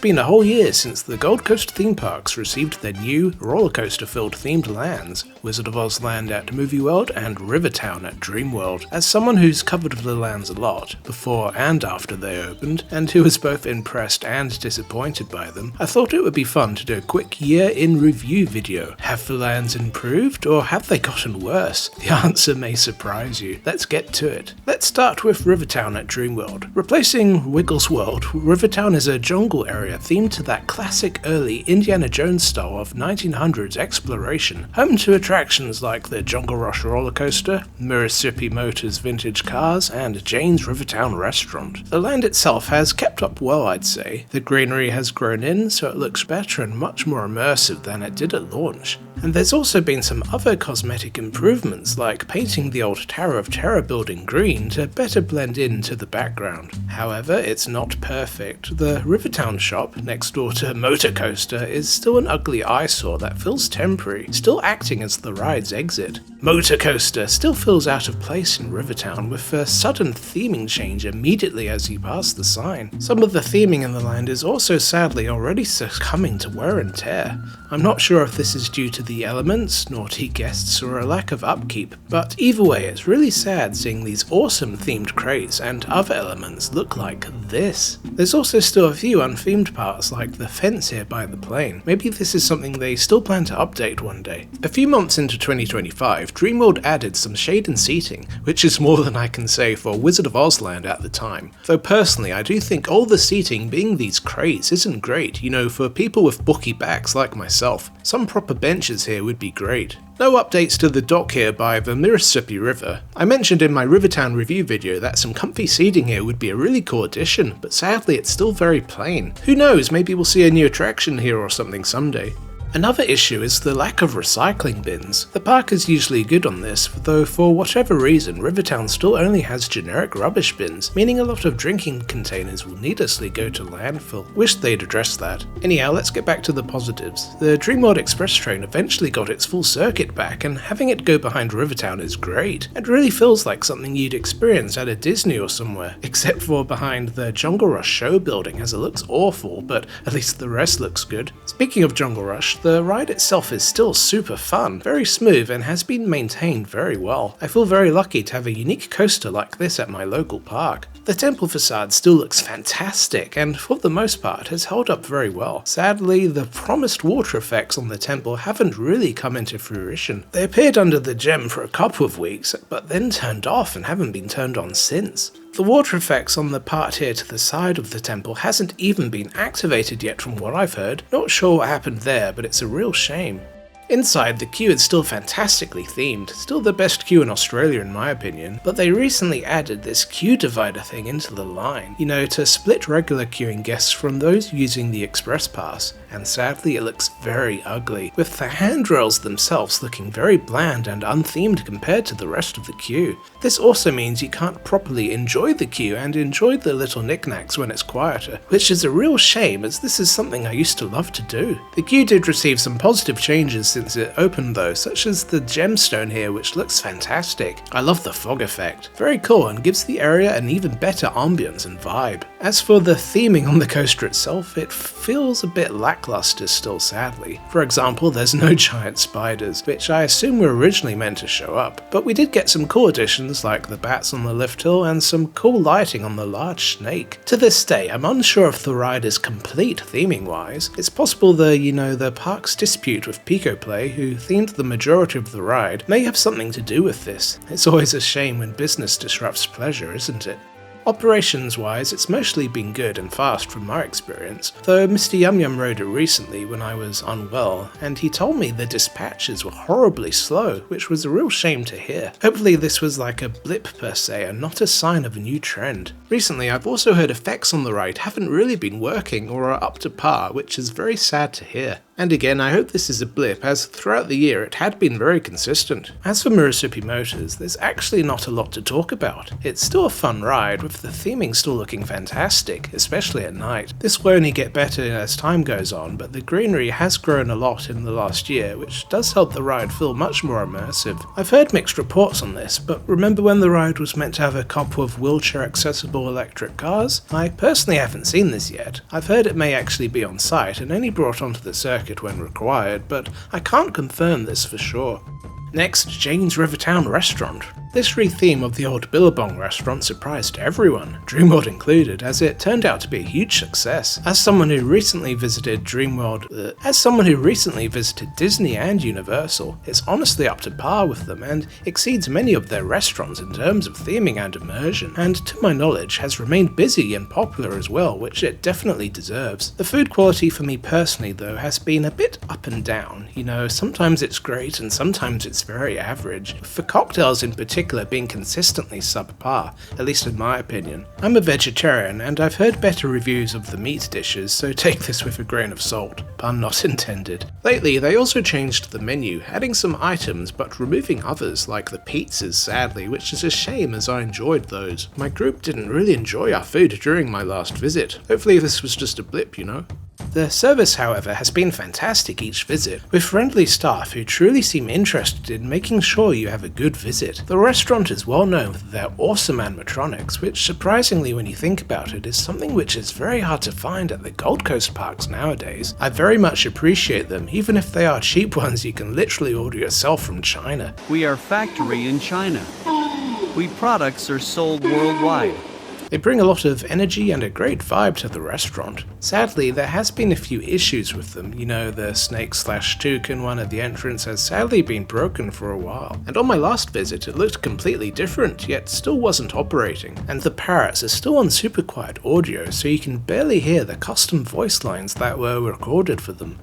been a whole year since the Gold Coast theme parks received their new roller coaster-filled themed lands, Wizard of Oz Land at Movie World and Rivertown at Dreamworld. As someone who's covered the lands a lot, before and after they opened, and who was both impressed and disappointed by them, I thought it would be fun to do a quick year-in review video. Have the lands improved, or have they gotten worse? The answer may surprise you. Let's get to it. Let's start with Rivertown at Dreamworld. Replacing Wiggles World, Rivertown is a jungle area themed to that classic early Indiana Jones style of 1900s exploration, home to attractions like the Jungle Rush roller coaster, Mississippi Motors vintage cars, and Jane's Rivertown restaurant. The land itself has kept up well, I'd say. The greenery has grown in, so it looks better and much more immersive than it did at launch. And there's also been some other cosmetic improvements, like painting the old Tower of Terror building green to better blend into the background. However, it's not perfect. The Rivertown shop, next door to Motor Coaster, is still an ugly eyesore that feels temporary, still acting as the ride's exit. Motor Coaster still feels out of place in Rivertown, with a sudden theming change immediately as you pass the sign. Some of the theming in the land is also sadly already succumbing to wear and tear. I'm not sure if this is due to the elements, naughty guests, or a lack of upkeep, but either way it's really sad seeing these awesome themed crates and other elements look like this. There's also still a few unthemed parts like the fence here by the plane. Maybe this is something they still plan to update one day. A few months into 2025, Dreamworld added some shade and seating, which is more than I can say for Wizard of Oz Land at the time. Though personally I do think all the seating being these crates isn't great, for people with bulky backs like myself. Some proper benches here would be great. No updates to the dock here by the Mississippi River. I mentioned in my Rivertown review video that some comfy seating here would be a really cool addition, but sadly it's still very plain. Who knows, maybe we'll see a new attraction here or something someday. Another issue is the lack of recycling bins. The park is usually good on this, though for whatever reason Rivertown still only has generic rubbish bins, meaning a lot of drinking containers will needlessly go to landfill. Wish they'd address that. Anyhow, let's get back to the positives. The Dreamworld Express train eventually got its full circuit back, and having it go behind Rivertown is great. It really feels like something you'd experience at a Disney or somewhere, except for behind the Jungle Rush show building, as it looks awful, but at least the rest looks good. Speaking of Jungle Rush, the ride itself is still super fun, very smooth, and has been maintained very well. I feel very lucky to have a unique coaster like this at my local park. The temple facade still looks fantastic, and for the most part has held up very well. Sadly, the promised water effects on the temple haven't really come into fruition. They appeared under the gem for a couple of weeks, but then turned off and haven't been turned on since. The water effects on the part here to the side of the temple hasn't even been activated yet from what I've heard. Not sure what happened there, but it's a real shame. Inside, the queue is still fantastically themed, still the best queue in Australia in my opinion, but they recently added this queue divider thing into the line, to split regular queuing guests from those using the Express Pass, and sadly it looks very ugly, with the handrails themselves looking very bland and unthemed compared to the rest of the queue. This also means you can't properly enjoy the queue and enjoy the little knickknacks when it's quieter, which is a real shame as this is something I used to love to do. The queue did receive some positive changes since it opened though, such as the gemstone here which looks fantastic. I love the fog effect. Very cool and gives the area an even better ambience and vibe. As for the theming on the coaster itself, it feels a bit lackluster still sadly. For example, there's no giant spiders, which I assume were originally meant to show up, but we did get some cool additions like the bats on the lift hill and some cool lighting on the large snake. To this day, I'm unsure if the ride is complete theming wise. It's possible the park's dispute with Pico Play, who themed the majority of the ride, may have something to do with this. It's always a shame when business disrupts pleasure, isn't it? Operations wise, it's mostly been good and fast from my experience, though Mr. Yum Yum rode it recently when I was unwell, and he told me the dispatches were horribly slow, which was a real shame to hear. Hopefully this was like a blip per se and not a sign of a new trend. Recently I've also heard effects on the ride haven't really been working or are up to par, which is very sad to hear. And again, I hope this is a blip, as throughout the year it had been very consistent. As for Murasupi Motors, there's actually not a lot to talk about. It's still a fun ride, with the theming still looking fantastic, especially at night. This will only get better as time goes on, but the greenery has grown a lot in the last year, which does help the ride feel much more immersive. I've heard mixed reports on this, but remember when the ride was meant to have a couple of wheelchair-accessible electric cars? I personally haven't seen this yet. I've heard it may actually be on site and only brought onto the circuit when required, but I can't confirm this for sure. Next, Jane's Rivertown restaurant. This re-theme of the old Billabong restaurant surprised everyone, DreamWorld included, as it turned out to be a huge success. As someone who recently visited Disney and Universal, it's honestly up to par with them and exceeds many of their restaurants in terms of theming and immersion, and to my knowledge has remained busy and popular as well, which it definitely deserves. The food quality for me personally though has been a bit up and down. You know, sometimes it's great and sometimes it's very average, for cocktails in particular being consistently subpar, at least in my opinion. I'm a vegetarian and I've heard better reviews of the meat dishes, so take this with a grain of salt, pun not intended. Lately they also changed the menu, adding some items but removing others like the pizzas sadly, which is a shame as I enjoyed those. My group didn't really enjoy our food during my last visit. Hopefully this was just a blip, you know? The service, however, has been fantastic each visit, with friendly staff who truly seem interested in making sure you have a good visit. The restaurant is well known for their awesome animatronics, which surprisingly when you think about it is something which is very hard to find at the Gold Coast parks nowadays. I very much appreciate them, even if they are cheap ones you can literally order yourself from China. We are factory in China. We products are sold worldwide. They bring a lot of energy and a great vibe to the restaurant. Sadly, there has been a few issues with them. You know, the snake/toucan one at the entrance has sadly been broken for a while. And on my last visit, it looked completely different, yet still wasn't operating. And the parrots are still on super quiet audio, so you can barely hear the custom voice lines that were recorded for them.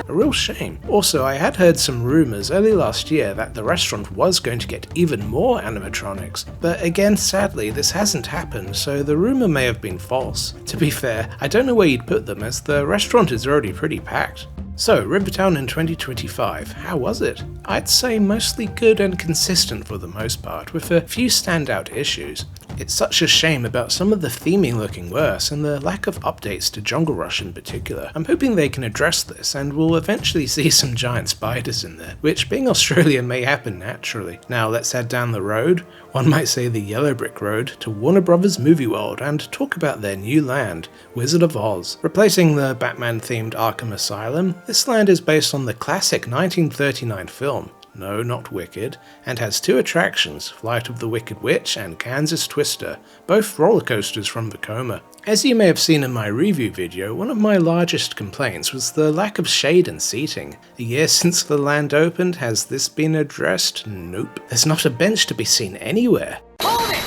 A real shame. Also, I had heard some rumours early last year that the restaurant was going to get even more animatronics, but again sadly this hasn't happened, so the rumour may have been false. To be fair, I don't know where you'd put them as the restaurant is already pretty packed. So, Rivertown in 2025, how was it? I'd say mostly good and consistent for the most part, with a few standout issues. It's such a shame about some of the theming looking worse and the lack of updates to Jungle Rush in particular. I'm hoping they can address this and we'll eventually see some giant spiders in there, which being Australian may happen naturally. Now let's head down the road, one might say the yellow brick road, to Warner Brothers Movie World and talk about their new land, Wizard of Oz. Replacing the Batman themed Arkham Asylum, this land is based on the classic 1939 film. No, not Wicked, and has two attractions, Flight of the Wicked Witch and Kansas Twister, both roller coasters from Vekoma. As you may have seen in my review video, one of my largest complaints was the lack of shade and seating. A year since the land opened, has this been addressed? Nope. There's not a bench to be seen anywhere. Hold it!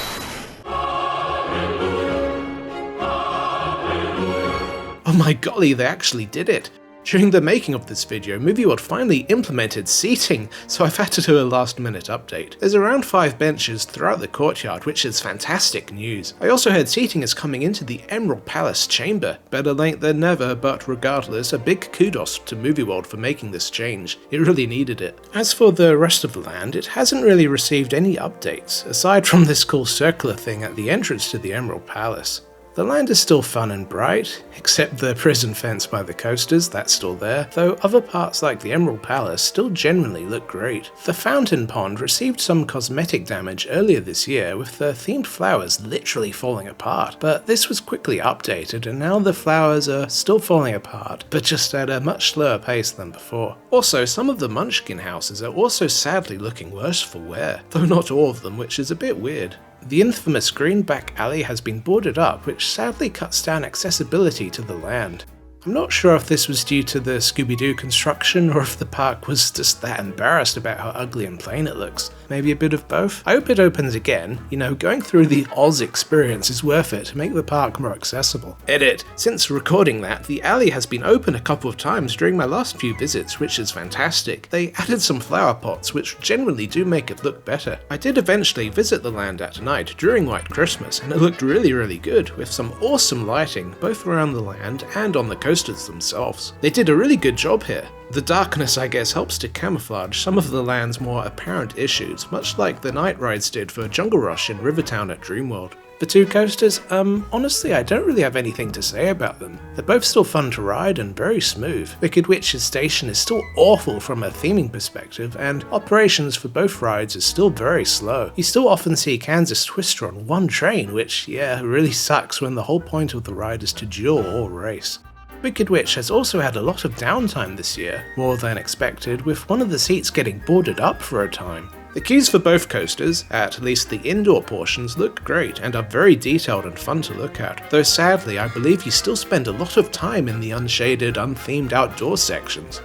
Oh my golly, they actually did it! During the making of this video, Movie World finally implemented seating, so I've had to do a last minute update. There's around 5 benches throughout the courtyard, which is fantastic news. I also heard seating is coming into the Emerald Palace chamber. Better late than never, but regardless, a big kudos to Movie World for making this change. It really needed it. As for the rest of the land, it hasn't really received any updates, aside from this cool circular thing at the entrance to the Emerald Palace. The land is still fun and bright, except the prison fence by the coasters, that's still there, though other parts like the Emerald Palace still genuinely look great. The fountain pond received some cosmetic damage earlier this year, with the themed flowers literally falling apart, but this was quickly updated and now the flowers are still falling apart, but just at a much slower pace than before. Also, some of the Munchkin houses are also sadly looking worse for wear, though not all of them, which is a bit weird. The infamous Greenback Alley has been boarded up, which sadly cuts down accessibility to the land. I'm not sure if this was due to the Scooby-Doo construction or if the park was just that embarrassed about how ugly and plain it looks, Maybe a bit of both? I hope it opens again. You know, going through the Oz experience is worth it to make the park more accessible. Edit. Since recording that, the alley has been open a couple of times during my last few visits, which is fantastic. They added some flower pots, which generally do make it look better. I did eventually visit the land at night during White Christmas, and it looked really good, with some awesome lighting, both around the land and on the coasters themselves. They did a really good job here. The darkness, I guess, helps to camouflage some of the land's more apparent issues, much like the night rides did for Jungle Rush in Rivertown at Dreamworld. The two coasters, honestly I don't really have anything to say about them. They're both still fun to ride and very smooth. Wicked Witch's station is still awful from a theming perspective, and operations for both rides is still very slow. You still often see Kansas Twister on one train, which, yeah, really sucks when the whole point of the ride is to duel or race. Wicked Witch has also had a lot of downtime this year, more than expected, with one of the seats getting boarded up for a time. The queues for both coasters, at least the indoor portions, look great and are very detailed and fun to look at, though sadly I believe you still spend a lot of time in the unshaded, unthemed outdoor sections.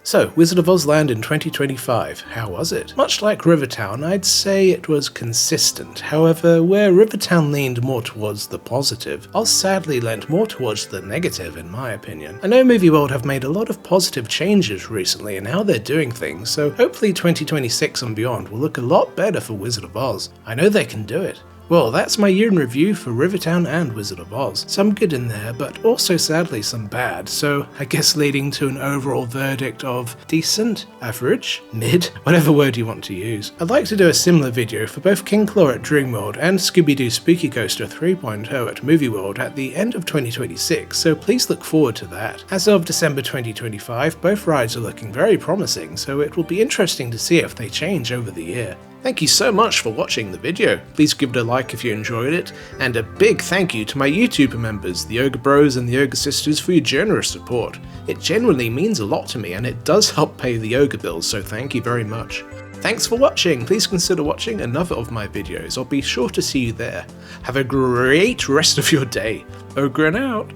So, Wizard of Oz Land in 2025, how was it? Much like Rivertown, I'd say it was consistent. However, where Rivertown leaned more towards the positive, Oz sadly lent more towards the negative in my opinion. I know Movie World have made a lot of positive changes recently in how they're doing things, so hopefully 2026 and beyond will look a lot better for Wizard of Oz. I know they can do it. Well, that's my year in review for Rivertown and Wizard of Oz. Some good in there, but also sadly some bad, so I guess leading to an overall verdict of decent, average, mid, whatever word you want to use. I'd like to do a similar video for both King Claw at Dreamworld and Scooby-Doo Spooky Coaster 3.0 at Movie World at the end of 2026, so please look forward to that. As of December 2025, both rides are looking very promising, so it will be interesting to see if they change over the year. Thank you so much for watching the video. Please give it a like if you enjoyed it, and a big thank you to my YouTuber members, the Ogre Bros and the Ogre Sisters, for your generous support. It genuinely means a lot to me and it does help pay the Ogre bills, so thank you very much. Thanks for watching. Please consider watching another of my videos. I'll be sure to see you there. Have a great rest of your day. Ogre out.